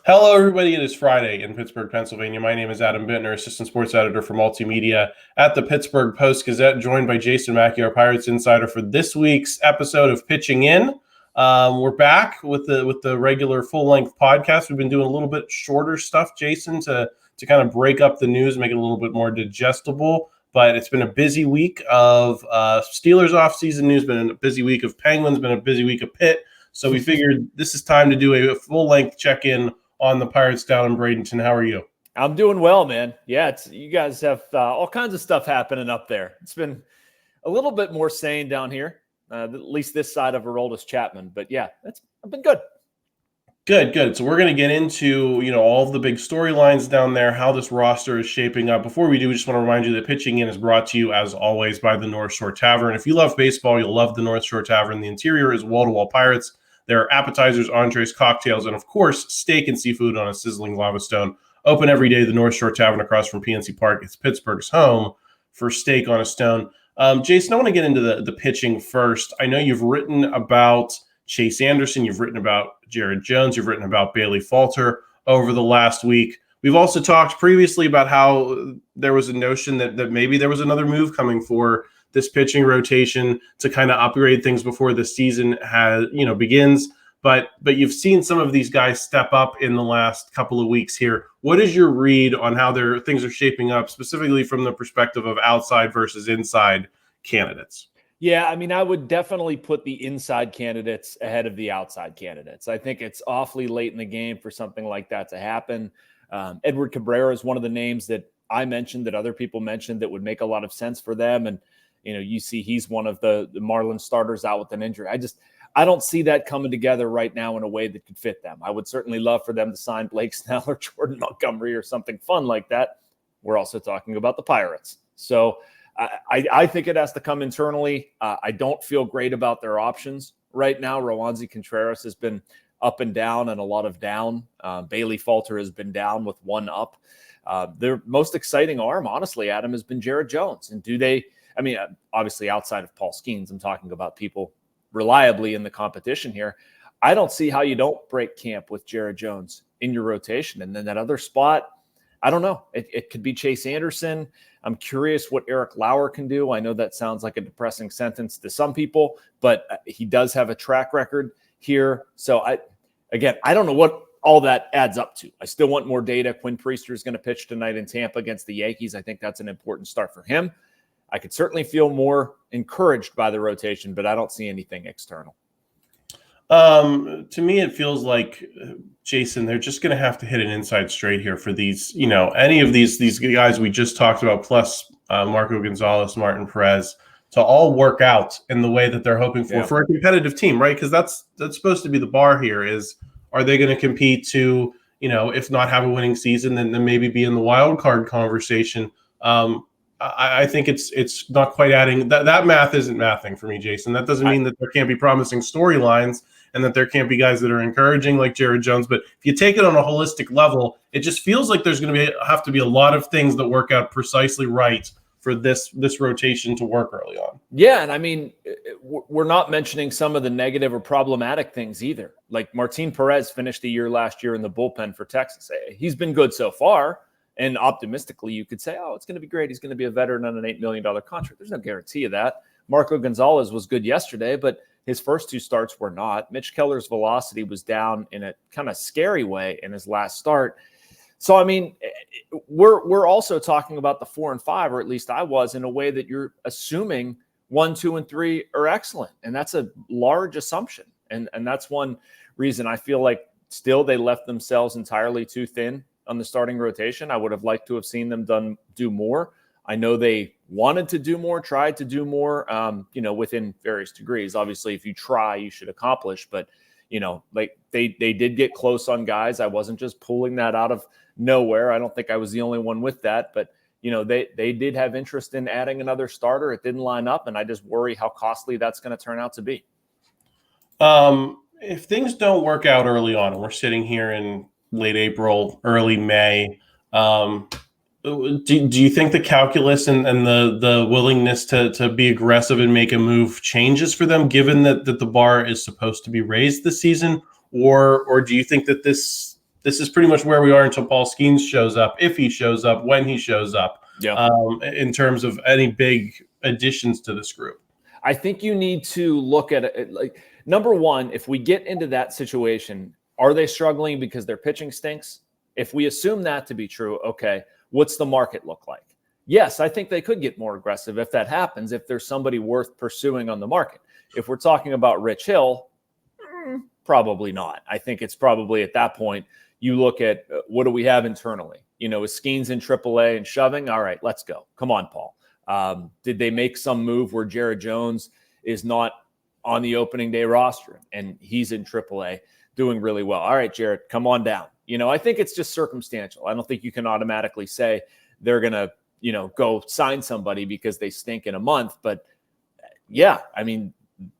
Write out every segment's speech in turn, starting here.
Hello, everybody. It is Friday in Pittsburgh, Pennsylvania. My name is Adam Bittner, assistant sports editor for multimedia at the Pittsburgh Post-Gazette, joined by Jason Mackey, our Pirates insider, for this week's episode of Pitching In. We're back with the regular full-length podcast. We've been doing a little bit shorter stuff, Jason, to kind of break up the news, make it a little bit more digestible. But it's been a busy week of Steelers offseason news, been a busy week of Penguins, been a busy week of Pitt. So we figured this is time to do a full-length check-in on the Pirates down in Bradenton. How are you? I'm doing well, man. Yeah, you guys have all kinds of stuff happening up there. It's been a little bit more sane down here, at least this side of Aroldis Chapman. But yeah, I've been good. Good. So we're going to get into, all of the big storylines down there, how this roster is shaping up. Before we do, we just want to remind you that Pitching In is brought to you, as always, by the North Shore Tavern. If you love baseball, you'll love the North Shore Tavern. The interior is wall-to-wall Pirates. There are appetizers, entrees, cocktails, and, of course, steak and seafood on a sizzling lava stone. Open every day, the North Shore Tavern across from PNC Park. It's Pittsburgh's home for steak on a stone. Jason, I want to get into the pitching first. I know you've written about Chase Anderson. You've written about Jared Jones. You've written about Bailey Falter over the last week. We've also talked previously about how there was a notion that maybe there was another move coming for this pitching rotation to kind of upgrade things before the season begins. But you've seen some of these guys step up in the last couple of weeks here. What is your read on how things are shaping up, specifically from the perspective of outside versus inside candidates? Yeah, I mean, I would definitely put the inside candidates ahead of the outside candidates. I think it's awfully late in the game for something like that to happen. Edward Cabrera is one of the names that I mentioned, that other people mentioned, that would make a lot of sense for them. And, you see he's one of the Marlins starters out with an injury. I don't see that coming together right now in a way that could fit them. I would certainly love for them to sign Blake Snell or Jordan Montgomery or something fun like that. We're also talking about the Pirates. So I think it has to come internally. I don't feel great about their options right now. Roansy Contreras has been up and down and a lot of down. Bailey Falter has been down with one up. Their most exciting arm, honestly, Adam, has been Jared Jones. And obviously outside of Paul Skenes, I'm talking about people reliably in the competition here. I don't see how you don't break camp with Jared Jones in your rotation. And then that other spot, I don't know. It could be Chase Anderson. I'm curious what Eric Lauer can do. I know that sounds like a depressing sentence to some people, but he does have a track record here. So I don't know what all that adds up to. I still want more data. Quinn Priester is going to pitch tonight in Tampa against the Yankees. I think that's an important start for him. I could certainly feel more encouraged by the rotation, but I don't see anything external. To me, it feels like, Jason, they're just going to have to hit an inside straight here for these, any of these guys we just talked about, plus Marco Gonzales, Martin Perez, to all work out in the way that they're hoping for a competitive team, right? Because that's supposed to be the bar here. Is, are they going to compete to, if not have a winning season, then maybe be in the wild card conversation? I think it's not quite adding that math isn't mathing for me, Jason. That doesn't mean that there can't be promising storylines and that there can't be guys that are encouraging like Jared Jones. But if you take it on a holistic level, it just feels like there's going to have to be a lot of things that work out precisely right for this rotation to work early on. Yeah, and I mean, we're not mentioning some of the negative or problematic things either. Like Martin Perez finished the year last year in the bullpen for Texas. He's been good so far. And optimistically, you could say, it's going to be great. He's going to be a veteran on an $8 million contract. There's no guarantee of that. Marco Gonzales was good yesterday, but his first two starts were not. Mitch Keller's velocity was down in a kind of scary way in his last start. So, I mean, we're also talking about the 4 and 5, or at least I was, in a way that you're assuming 1, 2, and 3 are excellent. And that's a large assumption. And that's one reason I feel like still they left themselves entirely too thin on the starting rotation. I would have liked to have seen them do more. I know they wanted to do more, tried to do more, within various degrees. Obviously, if you try, you should accomplish. But, like they did get close on guys. I wasn't just pulling that out of nowhere. I don't think I was the only one with that. But, they did have interest in adding another starter. It didn't line up, and I just worry how costly that's going to turn out to be. If things don't work out early on, and we're sitting here in late April, early May, do you think the calculus and the willingness to be aggressive and make a move changes for them, given that the bar is supposed to be raised this season? Or do you think that this this is pretty much where we are until Paul Skenes shows up, if he shows up, when he shows up, in terms of any big additions to this group. I think you need to look at it like, number one, if we get into that situation, are they struggling because their pitching stinks? If we assume that to be true, okay, what's the market look like? Yes, I think they could get more aggressive if that happens, if there's somebody worth pursuing on the market. If we're talking about Rich Hill, probably not. I think it's probably at that point, you look at what do we have internally? Is Skenes in AAA and shoving? All right, let's go. Come on, Paul. Did they make some move where Jared Jones is not on the opening day roster and he's in AAA doing really well? All right, Jared, come on down. I think it's just circumstantial. I don't think you can automatically say they're going to, go sign somebody because they stink in a month. But yeah, I mean,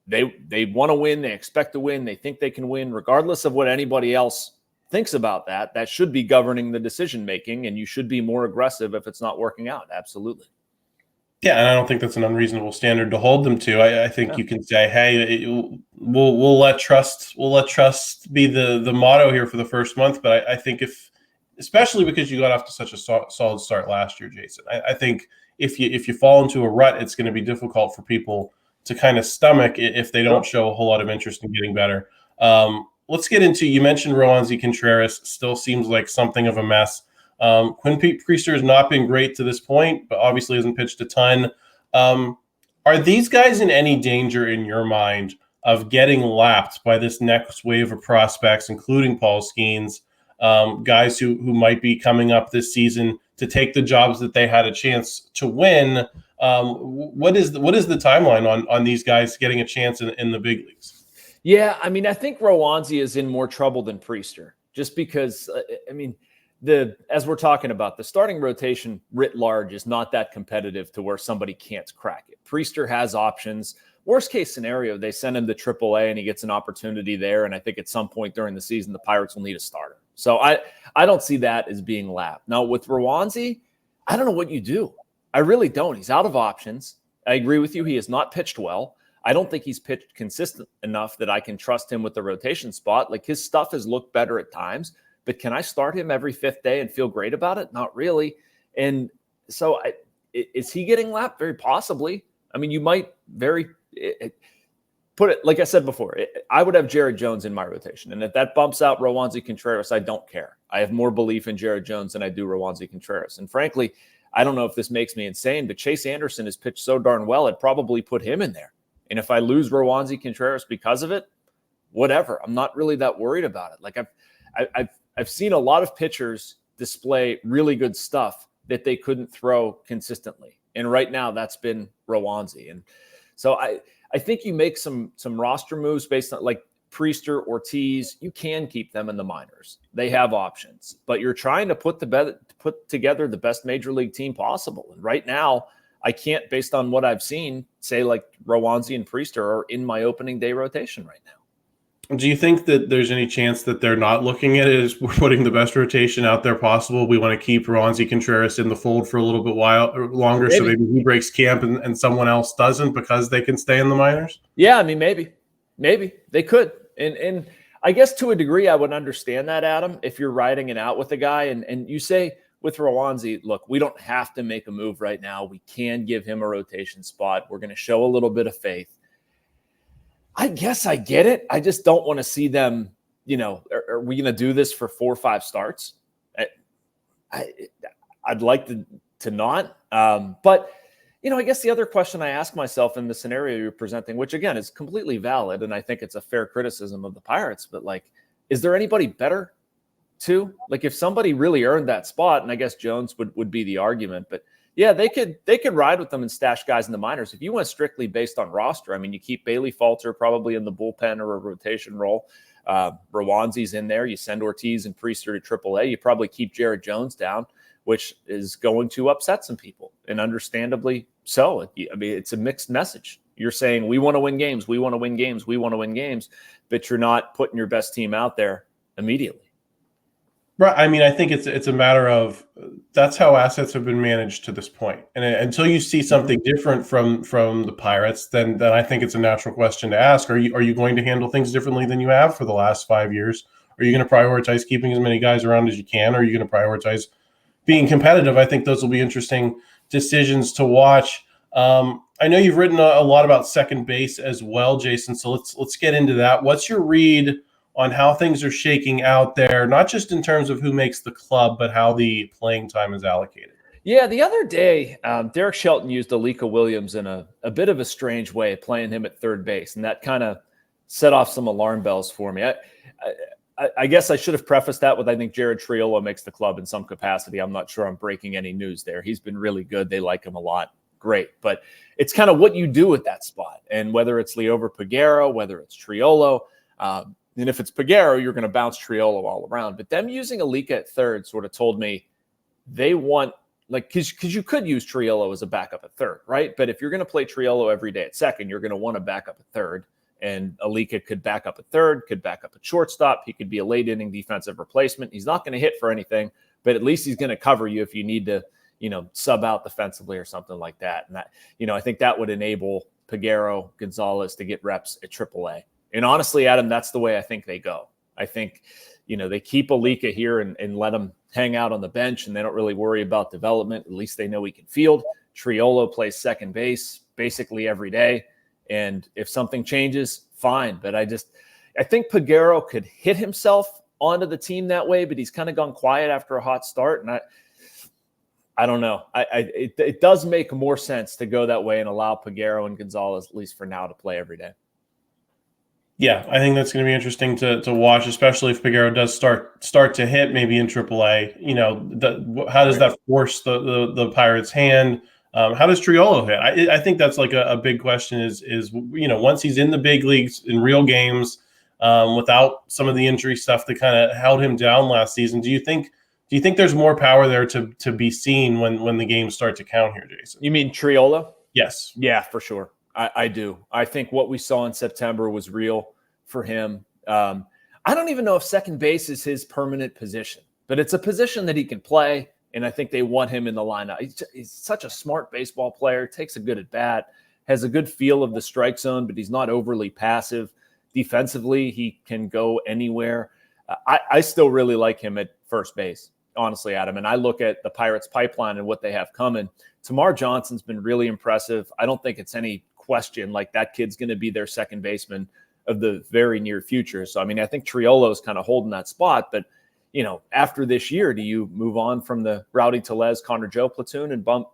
they want to win. They expect to win. They think they can win regardless of what anybody else thinks about that. That should be governing the decision-making, and you should be more aggressive if it's not working out. Absolutely. Yeah, and I don't think that's an unreasonable standard to hold them to. I think you can say, hey, we'll let trust be the motto here for the first month. But I think especially because you got off to such a solid start last year, Jason, I think if you fall into a rut, it's going to be difficult for people to kind of stomach if they don't show a whole lot of interest in getting better. Let's get into, you mentioned Roansy Contreras, still seems like something of a mess. Quinn Priester has not been great to this point, but obviously hasn't pitched a ton. Are these guys in any danger in your mind of getting lapped by this next wave of prospects, including Paul Skenes, guys who might be coming up this season to take the jobs that they had a chance to win? What is the timeline on these guys getting a chance in the big leagues? Yeah, I mean, I think Roansy is in more trouble than Priester, just because, as we're talking about, the starting rotation writ large is not that competitive to where somebody can't crack it. Priester has options. Worst case scenario, they send him to AAA and he gets an opportunity there. And I think at some point during the season, the Pirates will need a starter. So I don't see that as being lapped. Now with Roansy, I don't know what you do. I really don't. He's out of options. I agree with you. He has not pitched well. I don't think he's pitched consistent enough that I can trust him with the rotation spot. Like, his stuff has looked better at times, but can I start him every fifth day and feel great about it? Not really. And so is he getting lapped? Very possibly. I mean, you might put it, like I said before, I would have Jared Jones in my rotation. And if that bumps out Roansy Contreras, I don't care. I have more belief in Jared Jones than I do Roansy Contreras. And frankly, I don't know if this makes me insane, but Chase Anderson has pitched so darn well, I'd probably put him in there. And if I lose Roansy Contreras because of it, whatever. I'm not really that worried about it. Like, I've seen a lot of pitchers display really good stuff that they couldn't throw consistently. And right now that's been Roansy. And so I think you make some roster moves based on, like, Priester, Ortiz. You can keep them in the minors. They have options, but you're trying to put together the best major league team possible. And right now, I can't, based on what I've seen, say like Roansy and Priester are in my opening day rotation right now. Do you think that there's any chance that they're not looking at it as we're putting the best rotation out there possible? We want to keep Roansy Contreras in the fold for a little bit longer, so maybe he breaks camp and someone else doesn't because they can stay in the minors? Yeah, I mean, maybe they could. And I guess to a degree I would understand that, Adam, if you're riding it out with a guy and you say, with Roansy, look, we don't have to make a move right now. We can give him a rotation spot. We're going to show a little bit of faith. I guess I get it. I just don't want to see them, are we going to do this for 4 or 5 starts? I'd like to not. But, I guess the other question I ask myself in the scenario you're presenting, which again is completely valid, and I think it's a fair criticism of the Pirates, but like, is there anybody better? Too, like, if somebody really earned that spot, and I guess Jones would be the argument, but yeah, they could ride with them and stash guys in the minors. If you went strictly based on roster, I mean, you keep Bailey Falter probably in the bullpen or a rotation role. Rowansy's in there. You send Ortiz and Priester to AAA. You probably keep Jared Jones down, which is going to upset some people, and understandably so. I mean, it's a mixed message. You're saying we want to win games, we want to win games, we want to win games, but you're not putting your best team out there immediately. Right. I mean, I think it's a matter of that's how assets have been managed to this point. And until you see something different from the Pirates, then I think it's a natural question to ask. Are you going to handle things differently than you have for the last 5 years? Are you going to prioritize keeping as many guys around as you can, or are you going to prioritize being competitive? I think those will be interesting decisions to watch. I know you've written a lot about second base as well, Jason. So let's get into that. What's your read on how things are shaking out there, not just in terms of who makes the club, but how the playing time is allocated? Yeah, the other day, Derek Shelton used Alika Williams in a bit of a strange way, playing him at third base, and that kind of set off some alarm bells for me. I guess I should have prefaced that with I think Jared Triolo makes the club in some capacity. I'm not sure I'm breaking any news there. He's been really good. They like him a lot. Great. But it's kind of what you do at that spot. And whether it's Liover Peguero, whether it's Triolo, and if it's Peguero, you're going to bounce Triolo all around. But them using Alika at third sort of told me they want, like, because you could use Triolo as a backup at third, right? But if you're going to play Triolo every day at second, you're going to want to back up at third. And Alika could back up at third, could back up at shortstop. He could be a late inning defensive replacement. He's not going to hit for anything, but at least he's going to cover you if you need to, sub out defensively or something like that. And that, I think that would enable Peguero, Gonzales to get reps at AAA. And honestly, Adam, that's the way I think they go. I think, they keep Alika here and let him hang out on the bench, and they don't really worry about development. At least they know he can field. Triolo plays second base basically every day. And if something changes, fine. But I think Peguero could hit himself onto the team that way, but he's kind of gone quiet after a hot start. And I don't know. It does make more sense to go that way and allow Peguero and Gonzales, at least for now, to play every day. Yeah, I think that's going to be interesting to watch, especially if Peguero does start to hit maybe in AAA. How does that force the Pirates' hand? How does Triolo hit? I think that's like a big question is once he's in the big leagues in real games without some of the injury stuff that kind of held him down last season, do you think there's more power there to be seen when the games start to count here, Jason? You mean Triolo? Yes. Yeah, for sure. I do. I think what we saw in September was real for him. I don't even know if second base is his permanent position, but it's a position that he can play. And I think they want him in the lineup. He's such a smart baseball player, takes a good at bat, has a good feel of the strike zone, but he's not overly passive. Defensively, he can go anywhere. I still really like him at first base, honestly, Adam. And I look at the Pirates pipeline and what they have coming. Tamar Johnson's been really impressive. I don't think it's any question like that kid's going to be their second baseman of the very near future. So, I think Triolo's kind of holding that spot, but after this year, do you move on from the Rowdy Tellez, Connor Joe platoon and bump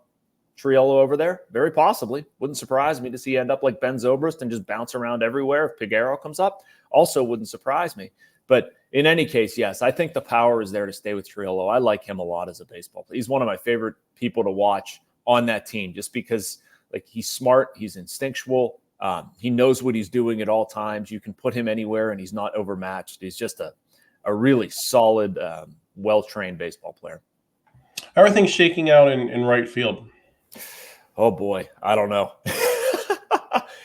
Triolo over there? Very possibly. Wouldn't surprise me to see end up like Ben Zobrist and just bounce around everywhere if Peguero comes up. Also wouldn't surprise me. But in any case, yes, I think the power is there to stay with Triolo. I like him a lot as a baseball player. He's one of my favorite people to watch on that team just because he's smart, he's instinctual, he knows what he's doing at all times. You can put him anywhere and he's not overmatched. He's just a really solid, well-trained baseball player. How are things shaking out in right field? Oh, boy. I don't know.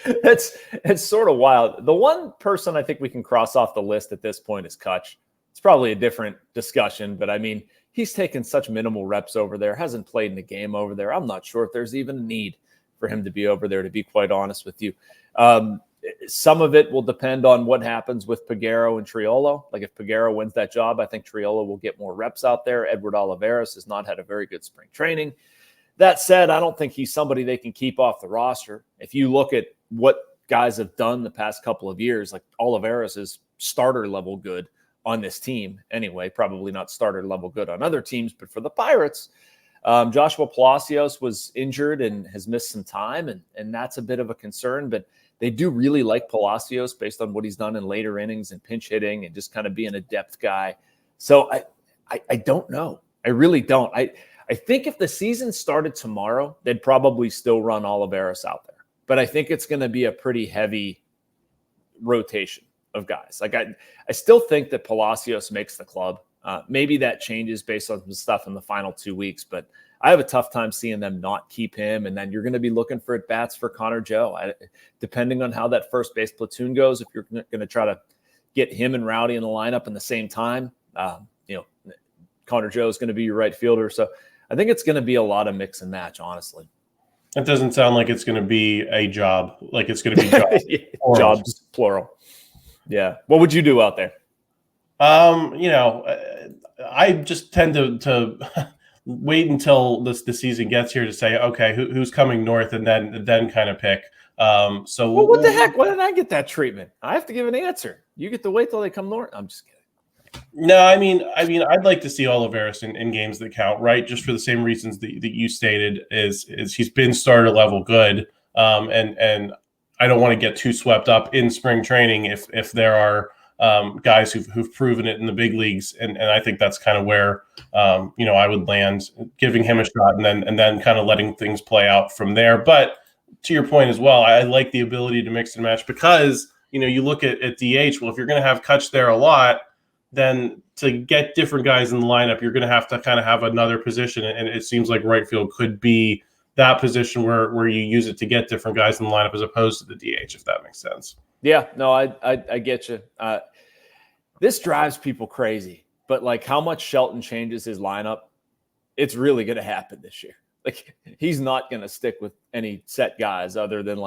It's sort of wild. The one person I think we can cross off the list at this point is Kutch. It's probably a different discussion, but he's taken such minimal reps over there, hasn't played in a game over there. I'm not sure if there's even a need for him to be over there, to be quite honest with you. Some of it will depend on what happens with Peguero and Triolo. Like if Peguero wins that job, I think Triolo will get more reps out there. Edward Olivares has not had a very good spring training. That said, I don't think he's somebody they can keep off the roster. If you look at what guys have done the past couple of years, like Olivares is starter level good on this team anyway, probably not starter level good on other teams, but for the Pirates, Joshua Palacios was injured and has missed some time, and that's a bit of a concern, but they do really like Palacios based on what he's done in later innings and pinch hitting and just kind of being a depth guy. So I don't know. I really don't. I think if the season started tomorrow, they'd probably still run Olivares out there. But I think it's going to be a pretty heavy rotation of guys. Like I still think that Palacios makes the club. Maybe that changes based on some stuff in the final 2 weeks, but I have a tough time seeing them not keep him. And then you're going to be looking for at-bats for Connor Joe. Depending on how that first base platoon goes, if you're going to try to get him and Rowdy in the lineup in the same time, Connor Joe is going to be your right fielder. So I think it's going to be a lot of mix and match, honestly. That doesn't sound like it's going to be a job. Like it's going to be jobs. Jobs, plural. Yeah. What would you do out there? You know, I just tend to wait until the season gets here to say, okay, who's coming north, and then kind of pick. So Well, what the heck? Why didn't I get that treatment? I have to give an answer. You get to wait till they come north. I'm just kidding. No, I mean, I'd like to see Oliveris in games that count, right? Just for the same reasons that you stated, is he's been starter level good, and I don't want to get too swept up in spring training if there are guys who've proven it in the big leagues, and I think that's kind of where I would land, giving him a shot, and then kind of letting things play out from there. But to your point as well, I like the ability to mix and match because you look at DH. Well, if you're going to have Kutch there a lot, then to get different guys in the lineup, you're going to have to kind of have another position. And it seems like right field could be that position where you use it to get different guys in the lineup as opposed to the DH, if that makes sense. Yeah, no, I get you. This drives people crazy, but like how much Shelton changes his lineup, it's really going to happen this year. Like he's not going to stick with any set guys other than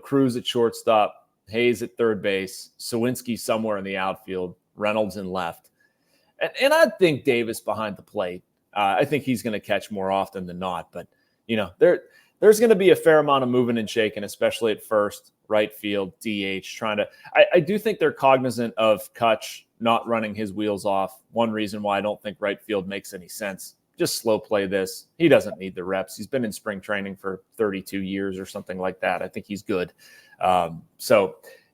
Cruz at shortstop, Hayes at third base, Sawinski somewhere in the outfield, Reynolds in left. And I think Davis behind the plate. I think he's going to catch more often than not. But, there's going to be a fair amount of moving and shaking, especially at first, right field, DH, trying to – I do think they're cognizant of Kutch not running his wheels off. One reason why I don't think right field makes any sense. Just slow play this. He doesn't need the reps. He's been in spring training for 32 years or something like that. I think he's good.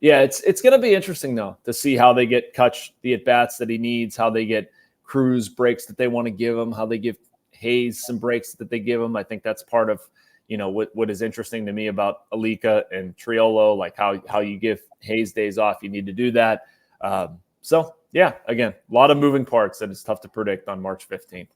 Yeah, it's going to be interesting, though, to see how they get Kutch the at-bats that he needs, how they get Cruz breaks that they want to give him, how they give Hayes some breaks that they give him. I think that's part of, what is interesting to me about Alika and Triolo, like how you give Hayes days off. You need to do that. Yeah, again, a lot of moving parts that it's tough to predict on March 15th.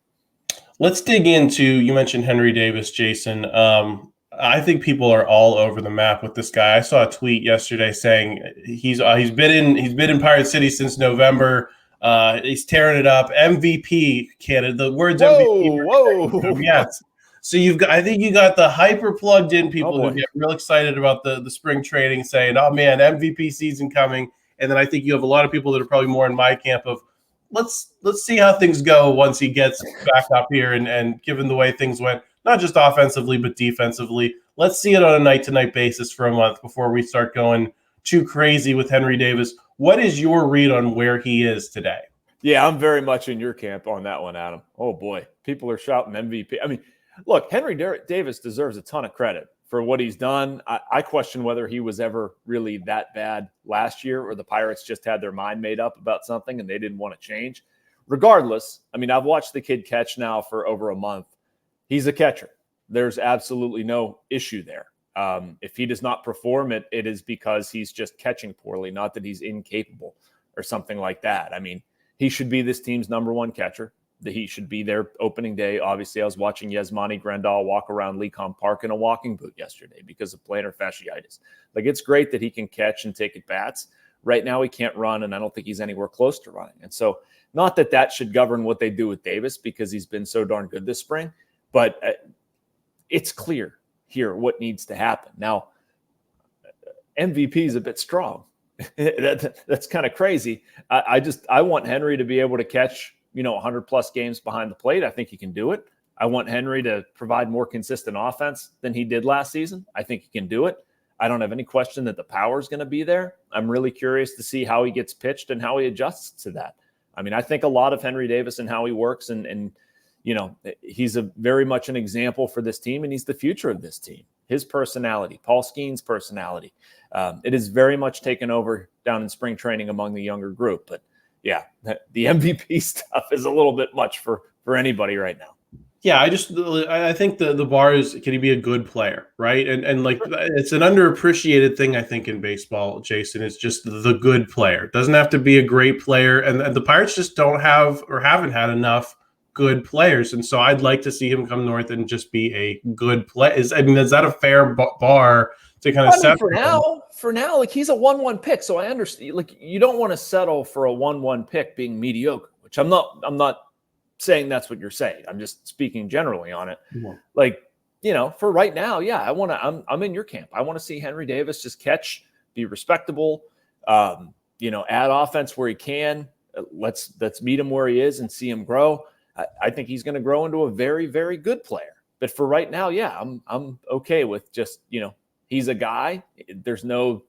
Let's dig into, you mentioned Henry Davis, Jason. I think people are all over the map with this guy. I saw a tweet yesterday saying he's been in Pirate City since November. He's tearing it up. MVP candidate. The words MVP. Whoa. Yes. So I think you got the hyper plugged in people who get real excited about the spring training, saying, "Oh man, MVP season coming." And then I think you have a lot of people that are probably more in my camp of, let's see how things go once he gets back up here, and given the way things went, not just offensively but defensively, let's see it on a night-to-night basis for a month before we start going too crazy with Henry Davis. What is your read on where he is today? Yeah, I'm very much in your camp on that one, Adam. Oh boy, people are shouting MVP. I mean, look, Henry Davis deserves a ton of credit for what he's done. I question whether he was ever really that bad last year, or the Pirates just had their mind made up about something and they didn't want to change. Regardless, I mean, I've watched the kid catch now for over a month. He's a catcher. There's absolutely no issue there. If he does not perform, it is because he's just catching poorly, not that he's incapable or something like that. I mean, he should be this team's number one catcher. He should be there opening day. Obviously, I was watching Yasmani Grandal walk around Lecom Park in a walking boot yesterday because of plantar fasciitis. Like, it's great that he can catch and take at bats. Right now, he can't run, and I don't think he's anywhere close to running. And so, not that that should govern what they do with Davis because he's been so darn good this spring, but it's clear here what needs to happen. Now, MVP is a bit strong. That's kind of crazy. I want Henry to be able to catch 100 plus games behind the plate. I think he can do it. I want Henry to provide more consistent offense than he did last season. I think he can do it. I don't have any question that the power is going to be there. I'm really curious to see how he gets pitched and how he adjusts to that. I mean, I think a lot of Henry Davis and how he works, and he's very much an example for this team, and he's the future of this team. His personality, Paul Skenes' personality, it is very much taken over down in spring training among the younger group. But yeah, the MVP stuff is a little bit much for anybody right now. Yeah, I think the bar is, can he be a good player, right? And like, it's an underappreciated thing, I think, in baseball, Jason, is just the good player. It doesn't have to be a great player, and the Pirates just don't have or haven't had enough good players. And so I'd like to see him come north and just be a good player. Is that a fair bar to kind of set? For now, like, he's a 1-1 pick. So I understand, like, you don't want to settle for a 1-1 pick being mediocre, which I'm not saying that's what you're saying. I'm just speaking generally on it. Yeah. Like, for right now, yeah, I'm in your camp. I want to see Henry Davis just catch, be respectable, add offense where he can. let's meet him where he is and see him grow. I think he's going to grow into a very, very good player. But for right now, yeah, I'm okay with just, he's a guy. There's no,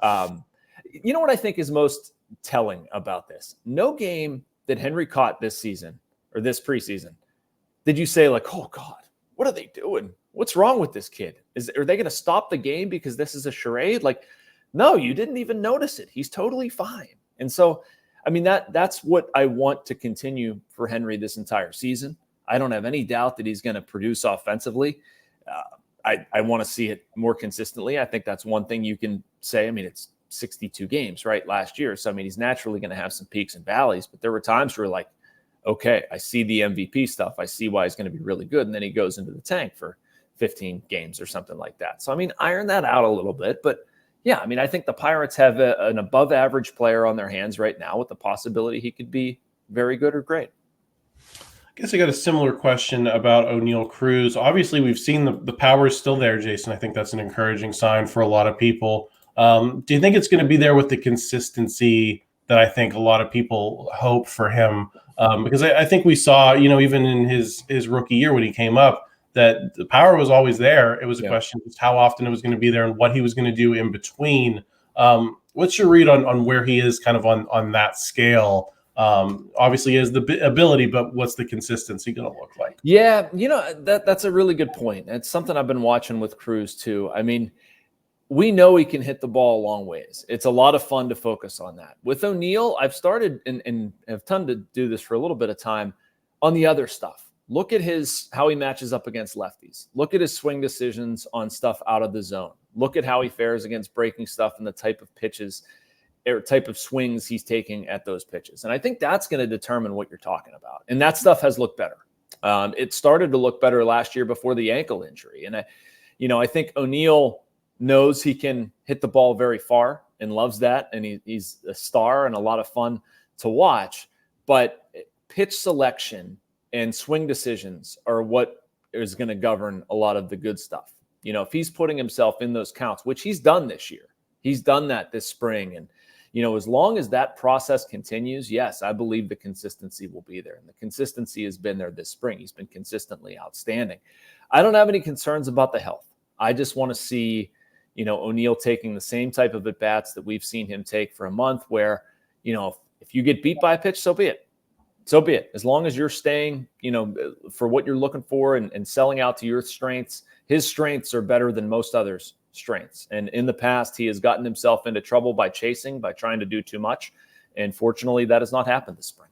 you know what I think is most telling about this? No game that Henry caught this season or this preseason did you say like, oh God, what are they doing? What's wrong with this kid? Are they going to stop the game because this is a charade? Like, no, you didn't even notice it. He's totally fine. And so, I mean, that's what I want to continue for Henry this entire season. I don't have any doubt that he's going to produce offensively. I want to see it more consistently. I think that's one thing you can say. I mean, it's 62 games, right, last year. So, I mean, he's naturally going to have some peaks and valleys, but there were times where like, okay, I see the MVP stuff. I see why he's going to be really good. And then he goes into the tank for 15 games or something like that. So, I mean, iron that out a little bit. But, yeah, I mean, I think the Pirates have an above-average player on their hands right now with the possibility he could be very good or great. I guess I got a similar question about Oneil Cruz. Obviously, we've seen the power is still there, Jason. I think that's an encouraging sign for a lot of people. Do you think it's going to be there with the consistency that I think a lot of people hope for him? Because I think we saw, even in his rookie year when he came up, that the power was always there. It was a question of just how often it was going to be there and what he was going to do in between. What's your read on where he is kind of on that scale? Obviously, he has the ability, but what's the consistency going to look like? Yeah, that's a really good point. It's something I've been watching with Cruz too. I mean, we know he can hit the ball a long ways. It's a lot of fun to focus on that. With Oneil, I've started and have tended to do this for a little bit of time on the other stuff. Look at how he matches up against lefties. Look at his swing decisions on stuff out of the zone. Look at how he fares against breaking stuff and the type of pitches or type of swings he's taking at those pitches. And I think that's going to determine what you're talking about. And that stuff has looked better. It started to look better last year before the ankle injury. And I think Oneil knows he can hit the ball very far and loves that. And he's a star and a lot of fun to watch. But pitch selection and swing decisions are what is going to govern a lot of the good stuff. If he's putting himself in those counts, which he's done this year, he's done that this spring. And, as long as that process continues, yes, I believe the consistency will be there. And the consistency has been there this spring. He's been consistently outstanding. I don't have any concerns about the health. I just want to see, Oneil taking the same type of at-bats that we've seen him take for a month where, if you get beat by a pitch, so be it. So be it. As long as you're staying, for what you're looking for and selling out to your strengths, his strengths are better than most others' strengths. And in the past, he has gotten himself into trouble by trying to do too much. And fortunately, that has not happened this spring.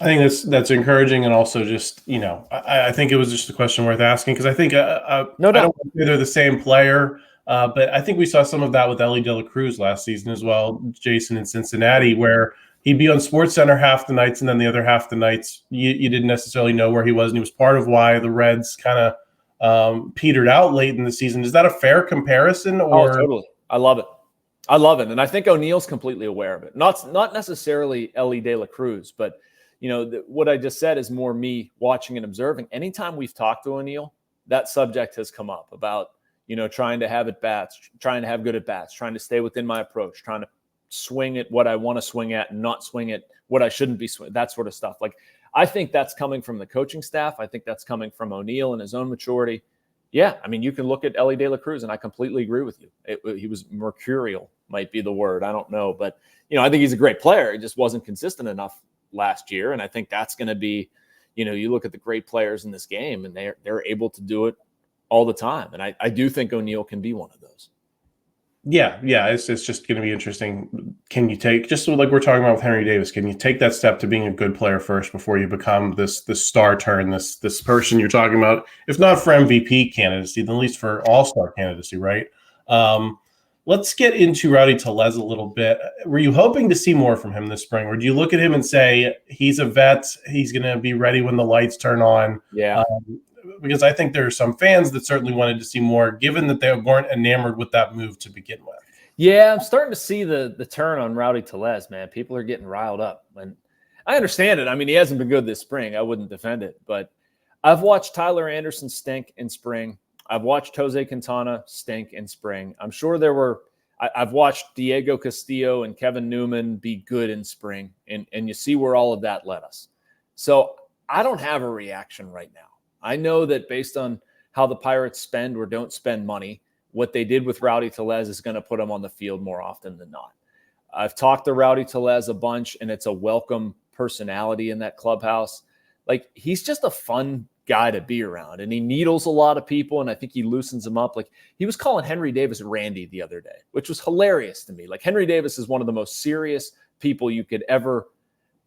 I think that's encouraging. And also just, I think it was just a question worth asking because I think no doubt. I don't think they're the same player. But I think we saw some of that with Ellie De La Cruz last season as well, Jason, in Cincinnati, where he'd be on SportsCenter half the nights, and then the other half the nights you didn't necessarily know where he was, and he was part of why the Reds kind of petered out late in the season. Is that a fair comparison? Or totally. I love it, and I think O'Neill's completely aware of it. Not necessarily Ellie De La Cruz, but what I just said is more me watching and observing. Anytime we've talked to Oneil, that subject has come up about trying to have at-bats, trying to have good at-bats, trying to stay within my approach, trying to swing at what I want to swing at and not swing at what I shouldn't be swinging, that sort of stuff. Like, I think that's coming from the coaching staff. I think that's coming from Oneil and his own maturity. Yeah, I mean, you can look at Ellie De La Cruz, and I completely agree with you. He was mercurial, might be the word. I don't know. But, I think he's a great player. He just wasn't consistent enough last year. And I think that's going to be, you look at the great players in this game, and they're able to do it all the time. And I do think Oneil can be one of those. Yeah. It's just going to be interesting. Can you take, just like we're talking about with Henry Davis, can you take that step to being a good player first before you become this star turn, this person you're talking about, if not for MVP candidacy, then at least for all-star candidacy, right? Let's get into Rowdy Tellez a little bit. Were you hoping to see more from him this spring, or do you look at him and say he's a vet, he's going to be ready when the lights turn on? Yeah. Because I think there are some fans that certainly wanted to see more, given that they weren't enamored with that move to begin with. Yeah, I'm starting to see the turn on Rowdy Tellez, man. People are getting riled up. And I understand it. I mean, he hasn't been good this spring. I wouldn't defend it. But I've watched Tyler Anderson stink in spring. I've watched Jose Quintana stink in spring. I'm sure I've watched Diego Castillo and Kevin Newman be good in spring, and you see where all of that led us. So I don't have a reaction right now. I know that based on how the Pirates spend or don't spend money, what they did with Rowdy Tellez is going to put him on the field more often than not. I've talked to Rowdy Tellez a bunch, and it's a welcome personality in that clubhouse. Like, he's just a fun guy to be around, and he needles a lot of people, and I think he loosens them up. Like, he was calling Henry Davis Randy the other day, which was hilarious to me. Like, Henry Davis is one of the most serious people you could ever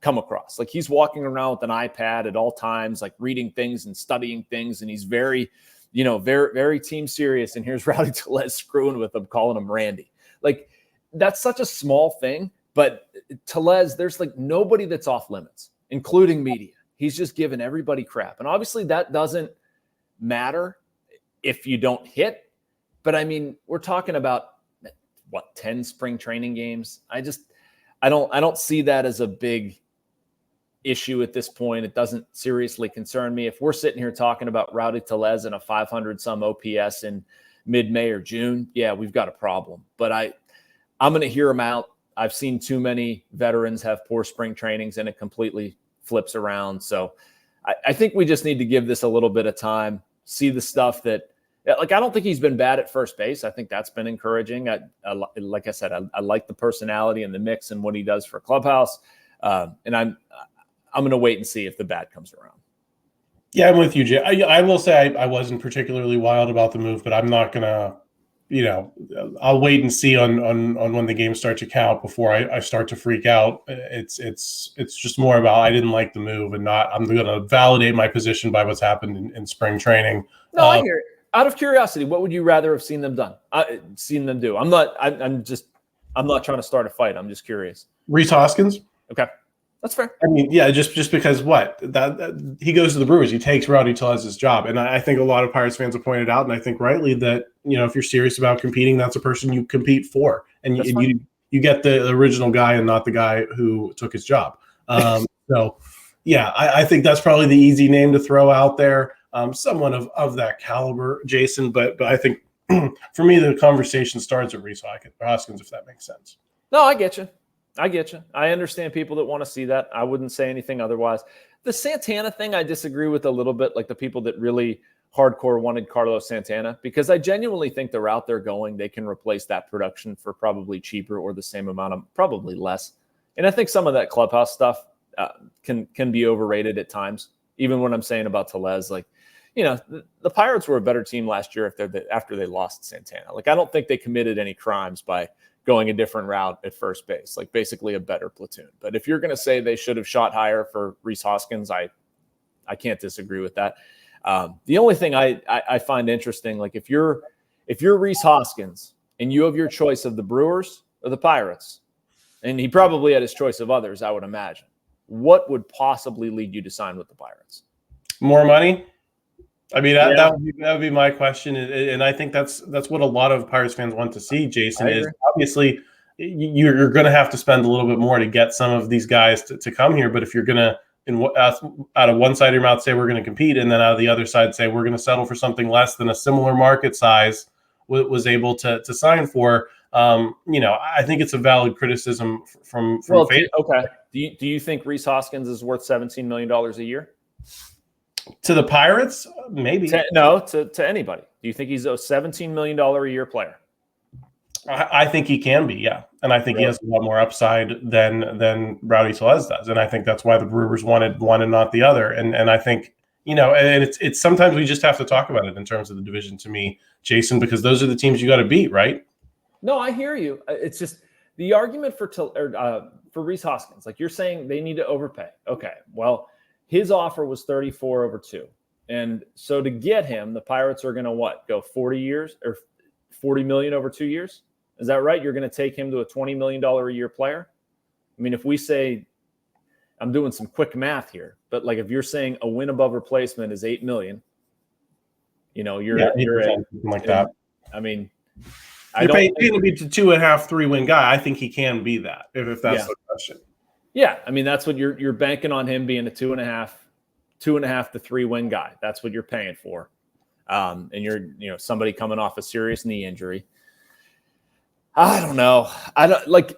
come across. Like, he's walking around with an iPad at all times, like reading things and studying things, and he's very, very, very team serious. And here's Rowdy Tellez screwing with him, calling him Randy. Like, that's such a small thing, but Tellez, there's like nobody that's off limits, including media. He's just giving everybody crap. And obviously that doesn't matter if you don't hit. But I mean, we're talking about 10 spring training games. I don't see that as a big issue at this point. It doesn't seriously concern me. If we're sitting here talking about Rowdy Tellez and a 500 some OPS in mid-May or June, yeah, we've got a problem. But I'm going to hear him out. I've seen too many veterans have poor spring trainings, and it completely flips around. So I think we just need to give this a little bit of time, see the stuff that, like, I don't think he's been bad at first base. I think that's been encouraging. Like I said, I like the personality and the mix and what he does for clubhouse. And I'm going to wait and see if the bat comes around. Yeah, I'm with you, Jay. I will say I wasn't particularly wild about the move, but I'm not going to, I'll wait and see on when the games start to count before I start to freak out. It's just more about I didn't like the move, and I'm going to validate my position by what's happened in spring training. No, I hear it. Out of curiosity, what would you rather have seen them do? I'm not trying to start a fight. I'm just curious. Rhys Hoskins. Okay. That's fair. I mean, yeah, just because that he goes to the Brewers, he takes Rowdy Tellez's job, and I think a lot of Pirates fans have pointed out, and I think rightly, that if you're serious about competing, that's a person you compete for, and you get the original guy and not the guy who took his job. So, yeah, I think that's probably the easy name to throw out there. Someone of that caliber, Jason, but I think for me the conversation starts at Rhys Hoskins, if that makes sense. No, I get you. I understand people that want to see that. I wouldn't say anything otherwise. The Santana thing, I disagree with a little bit, like the people that really hardcore wanted Carlos Santana, because I genuinely think the route they're going, they can replace that production for probably cheaper or the same amount of, probably less. And I think some of that clubhouse stuff can be overrated at times. Even when I'm saying about Tellez, like, the Pirates were a better team last year after they lost Santana. Like, I don't think they committed any crimes by going a different route at first base, like basically a better platoon. But if you're going to say they should have shot higher for Rhys Hoskins, I can't disagree with that. The only thing I find interesting, like if you're Rhys Hoskins and you have your choice of the Brewers or the Pirates, and he probably had his choice of others, I would imagine, what would possibly lead you to sign with the Pirates? More money? I mean, that would be my question, and I think that's what a lot of Pirates fans want to see, Jason, is obviously you're going to have to spend a little bit more to get some of these guys to come here, but if you're going to, out of one side of your mouth, say we're going to compete, and then out of the other side say we're going to settle for something less than a similar market size was able to sign for, I think it's a valid criticism from fans. Okay. Do you think Rhys Hoskins is worth $17 million a year? To the Pirates, maybe. To anybody. Do you think he's a $17 million a year player? I think he can be, yeah. And I think he has a lot more upside than Rowdy Tellez does. And I think that's why the Brewers wanted one and not the other. And I think, and it's sometimes we just have to talk about it in terms of the division to me, Jason, because those are the teams you got to beat, right? No, I hear you. It's just the argument for Rhys Hoskins. Like, you're saying they need to overpay. Okay, well, his offer was 34 over 2. And so to get him, the Pirates are going to go 40 years or $40 million over 2 years? Is that right? You're going to take him to a $20 million a year player? I mean, if we say, I'm doing some quick math here, but like if you're saying a win above replacement is $8 million, you're something like that. I mean, you're paying to be a 2.5, 3-win guy. I think he can be that if that's the question. Yeah, I mean, that's what you're banking on, him being a 2.5 to 3-win guy. That's what you're paying for. And you're somebody coming off a serious knee injury. I don't know. I don't like,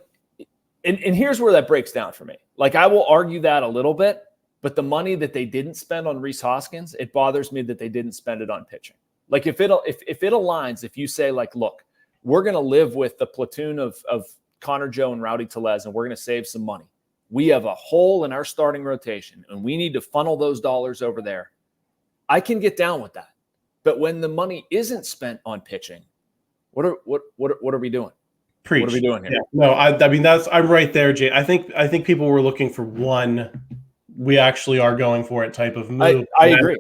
and here's where that breaks down for me. Like, I will argue that a little bit, but the money that they didn't spend on Rhys Hoskins, it bothers me that they didn't spend it on pitching. Like, if it aligns, if you say, like, look, we're going to live with the platoon of Connor Joe and Rowdy Tellez, and we're going to save some money. We have a hole in our starting rotation, and we need to funnel those dollars over there. I can get down with that. But when the money isn't spent on pitching, what are we doing? Preach. What are we doing here? Yeah. No, I mean, I'm right there, Jay. I think people were looking for one. We actually are going for it type of move. I agree.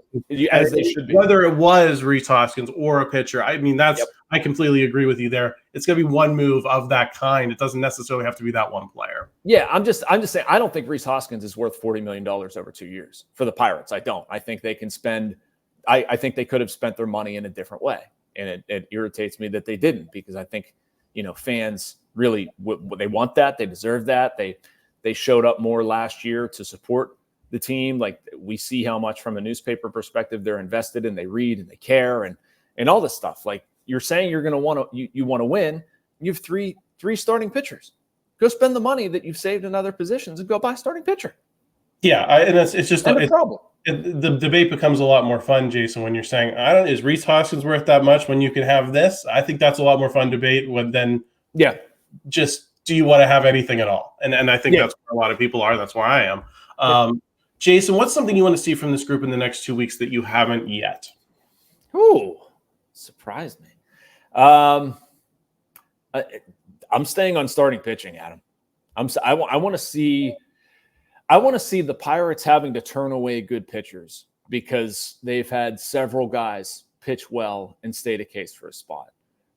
As they should be. Whether it was Rhys Hoskins or a pitcher, I mean, I completely agree with you there. It's going to be one move of that kind. It doesn't necessarily have to be that one player. Yeah, I'm just saying, I don't think Rhys Hoskins is worth $40 million over 2 years for the Pirates. I don't. I think they can spend – I think they could have spent their money in a different way. And it irritates me that they didn't, because I think, fans really they want that. They deserve that. They showed up more last year to support the team. Like, we see how much from a newspaper perspective they're invested in. They read and they care and all this stuff. Like, you're saying you're going to want to you want to win. You have three starting pitchers. Go spend the money that you've saved in other positions and go buy a starting pitcher. Yeah, and it's just a problem. The debate becomes a lot more fun, Jason, when you're saying, is Rhys Hoskins worth that much when you can have this? I think that's a lot more fun debate than just, do you want to have anything at all? And I think that's where a lot of people are. That's where I am. Jason, what's something you want to see from this group in the next 2 weeks that you haven't yet? Ooh, surprised me. I'm staying on starting pitching, Adam. I want to see the Pirates having to turn away good pitchers because they've had several guys pitch well and state a case for a spot.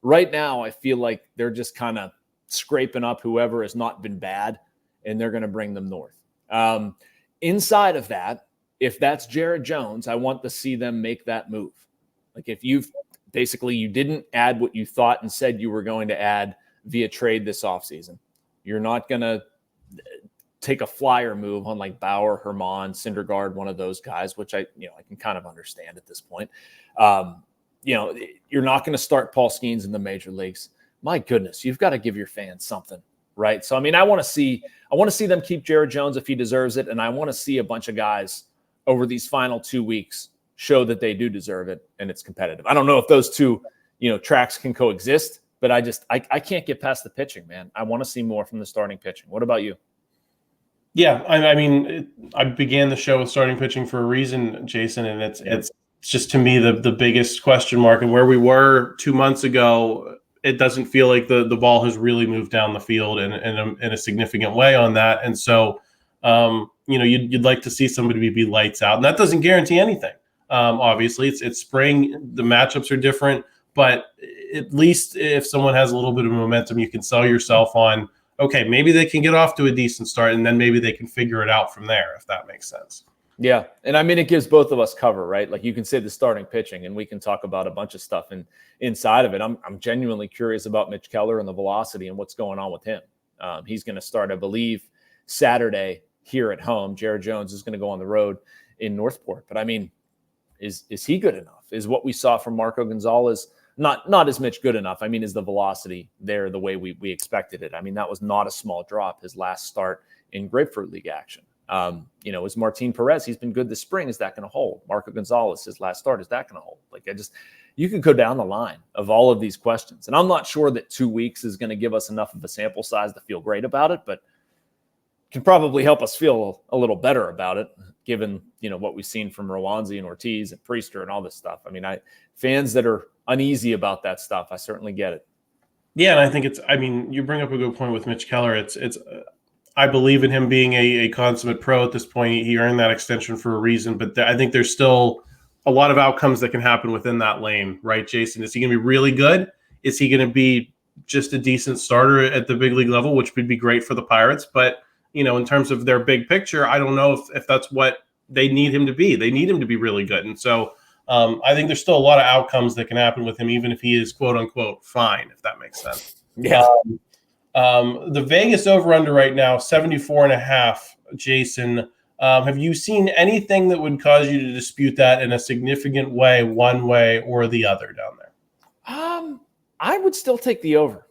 Right now, I feel like they're just kind of scraping up whoever has not been bad, and they're going to bring them north. Inside of that, if that's Jared Jones, I want to see them make that move. Like, if you didn't add what you thought and said you were going to add via trade this offseason, you're not going to take a flyer move on like Bauer, Herman, Syndergaard, one of those guys, which I can kind of understand at this point. You're not going to start Paul Skenes in the major leagues. My goodness, you've got to give your fans something, right? So, I mean, I want to see them keep Jared Jones if he deserves it, and I want to see a bunch of guys over these final 2 weeks show that they do deserve it and it's competitive. I don't know if those two, tracks can coexist, but I can't get past the pitching, man. I want to see more from the starting pitching. What about you? Yeah, I mean, I began the show with starting pitching for a reason, Jason, and it's just, to me, the biggest question mark. And where we were 2 months ago, it doesn't feel like the ball has really moved down the field in a significant way on that. And so, you'd like to see somebody be lights out, and that doesn't guarantee anything. Obviously, it's spring, the matchups are different, but at least if someone has a little bit of momentum, you can sell yourself on, okay, maybe they can get off to a decent start, and then maybe they can figure it out from there, if that makes sense. Yeah, and I mean, it gives both of us cover, right? Like, you can say the starting pitching, and we can talk about a bunch of stuff inside of it. I'm genuinely curious about Mitch Keller and the velocity and what's going on with him. He's going to start, I believe, Saturday here at home. Jared Jones is going to go on the road in Northport. But I mean, is he good enough? Is what we saw from Marco Gonzales not as much good enough? I mean, is the velocity there the way we expected it? I mean, that was not a small drop, his last start in Grapefruit League action. Is Martin Perez, he's been good this spring. Is that going to hold? Marco Gonzales, his last start, is that going to hold? Like, you could go down the line of all of these questions. And I'm not sure that 2 weeks is going to give us enough of a sample size to feel great about it, but can probably help us feel a little better about it, given, what we've seen from Roansy and Ortiz and Priester and all this stuff. I mean, fans that are uneasy about that stuff, I certainly get it. Yeah, and I think you bring up a good point with Mitch Keller. I believe in him being a consummate pro at this point. He earned that extension for a reason, but I think there's still a lot of outcomes that can happen within that lane, right, Jason? Is he going to be really good? Is he going to be just a decent starter at the big league level, which would be great for the Pirates? But, in terms of their big picture, I don't know if that's what they need him to be. They need him to be really good. And so I think there's still a lot of outcomes that can happen with him, even if he is quote unquote fine, if that makes sense. Yeah. The Vegas over-under right now, 74.5, Jason. Have you seen anything that would cause you to dispute that in a significant way, one way or the other down there? I would still take the over.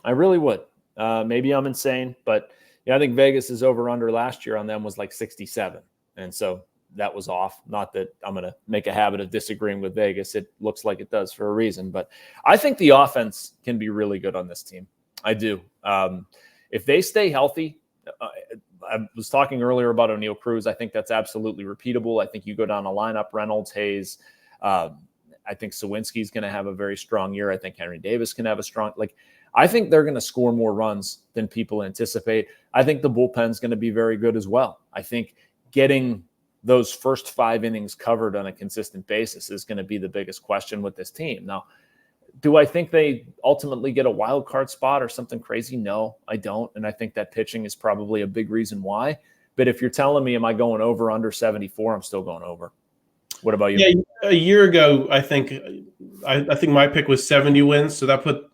I really would. Maybe I'm insane, but I think Vegas's over-under last year on them was like 67. And so that was off. Not that I'm going to make a habit of disagreeing with Vegas. It looks like it does for a reason. But I think the offense can be really good on this team. I do. If they stay healthy, I was talking earlier about Oneil Cruz. I think that's absolutely repeatable. I think you go down a lineup, Reynolds, Hayes. I think Sawinski's going to have a very strong year. I think Henry Davis can have a strong I think they're going to score more runs than people anticipate. I think the bullpen's going to be very good as well. I think getting those first 5 innings covered on a consistent basis is going to be the biggest question with this team. Now, do I think they ultimately get a wild card spot or something crazy? No, I don't. And I think that pitching is probably a big reason why. But if you're telling me, am I going over under 74? I'm still going over. What about you? Yeah, a year ago, I think my pick was 70 wins. So that put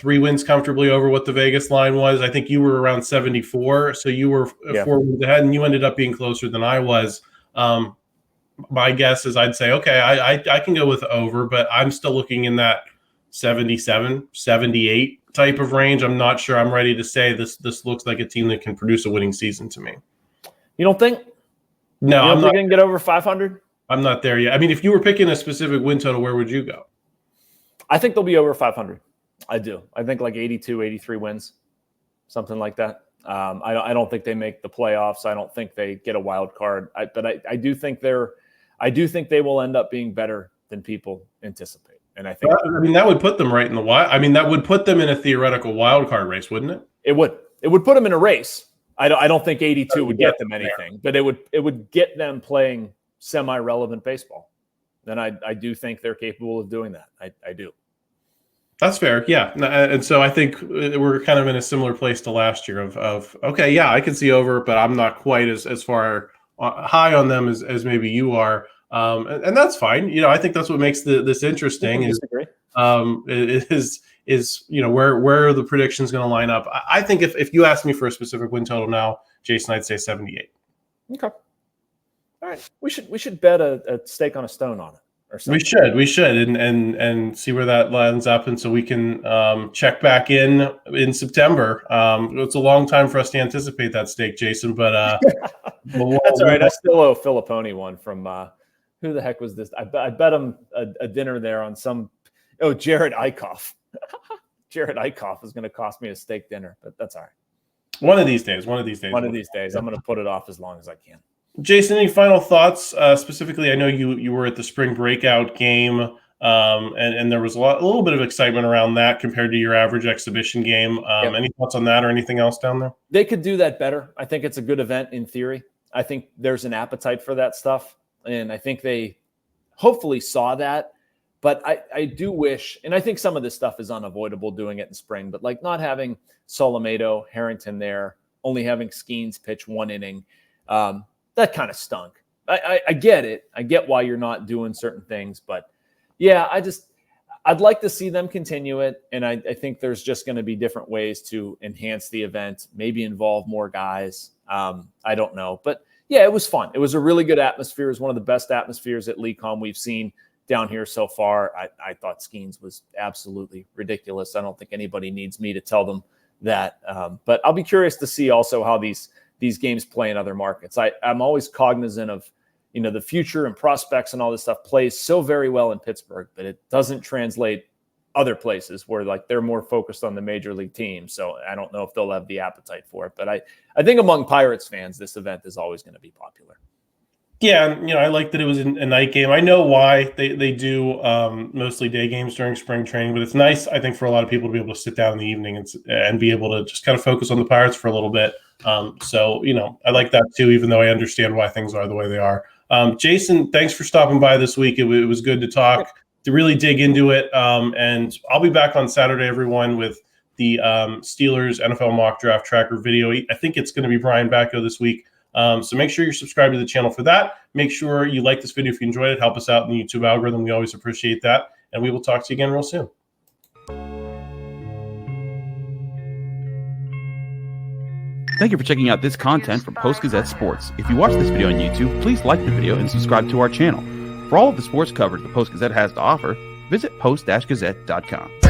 3 wins comfortably over what the Vegas line was. I think you were around 74. So you were 4 wins ahead, and you ended up being closer than I was. My guess is I'd say, okay, I can go with over, but I'm still looking in that 77, 78 type of range. I'm not sure I'm ready to say this looks like a team that can produce a winning season to me. You don't think? No, I'm not going to get over 500. I'm not there yet. I mean, if you were picking a specific win total, where would you go? I think they'll be over 500. I do. I think like 82, 83 wins, something like that. I don't think they make the playoffs. I don't think they get a wild card. But I do think they will end up being better than people anticipate. And I think that would put them right in the wild. I mean, that would put them in a theoretical wild card race, wouldn't it? It would. It would put them in a race. I don't think 82 would get them anything, but it would get them playing semi-relevant baseball. Then I do think they're capable of doing that. I do. That's fair. Yeah. And so I think we're kind of in a similar place to last year of okay, yeah, I can see over, but I'm not quite as far high on them as maybe you are. And that's fine. I think that's what makes this interesting is where are the predictions going to line up? I think if you ask me for a specific win total now, Jason, I'd say 78. Okay. All right. We should bet a stake on a stone on it. We should, and see where that lands up, and so we can check back in September. It's a long time for us to anticipate that stake, Jason, but that's all right. I still owe Filipponi one from who the heck was this? I bet him a dinner there on some. Oh, Jared Eichhoff. Jared Eichhoff is going to cost me a steak dinner, but that's all right. One of these days. I'm going to put it off as long as I can. Jason, any final thoughts? Specifically, I know you were at the spring breakout game, and there was a little bit of excitement around that compared to your average exhibition game. Any thoughts on that or anything else down there? They could do that better. I think it's a good event in theory. I think there's an appetite for that stuff, and I think they hopefully saw that. But I do wish, and I think some of this stuff is unavoidable doing it in spring, but like not having Solomedo, Harrington there, only having Skenes pitch 1 inning, that kind of stunk. I get it. I get why you're not doing certain things, but yeah, I'd like to see them continue it. And I think there's just going to be different ways to enhance the event, maybe involve more guys. I don't know, but yeah, it was fun. It was a really good atmosphere. It was one of the best atmospheres at LeCom we've seen down here so far. I thought Skenes was absolutely ridiculous. I don't think anybody needs me to tell them that. But I'll be curious to see also how these games play in other markets. I'm always cognizant of, the future and prospects and all this stuff plays so very well in Pittsburgh, but it doesn't translate other places where like they're more focused on the major league teams. So I don't know if they'll have the appetite for it, but I think among Pirates fans, this event is always going to be popular. Yeah, and I like that it was a night game. I know why they do mostly day games during spring training, but it's nice, I think, for a lot of people to be able to sit down in the evening and be able to just kind of focus on the Pirates for a little bit. So I like that too, even though I understand why things are the way they are. Jason, thanks for stopping by this week. It was good to talk, to really dig into it. And I'll be back on Saturday, everyone, with the Steelers NFL mock draft tracker video. I think it's going to be Brian Bacco this week. So make sure you're subscribed to the channel for that. Make sure you like this video if you enjoyed it. Help us out in the YouTube algorithm. We always appreciate that. And we will talk to you again real soon. Thank you for checking out this content from Post-Gazette Sports. If you watch this video on YouTube, please like the video and subscribe to our channel. For all of the sports coverage the Post-Gazette has to offer, visit post-gazette.com.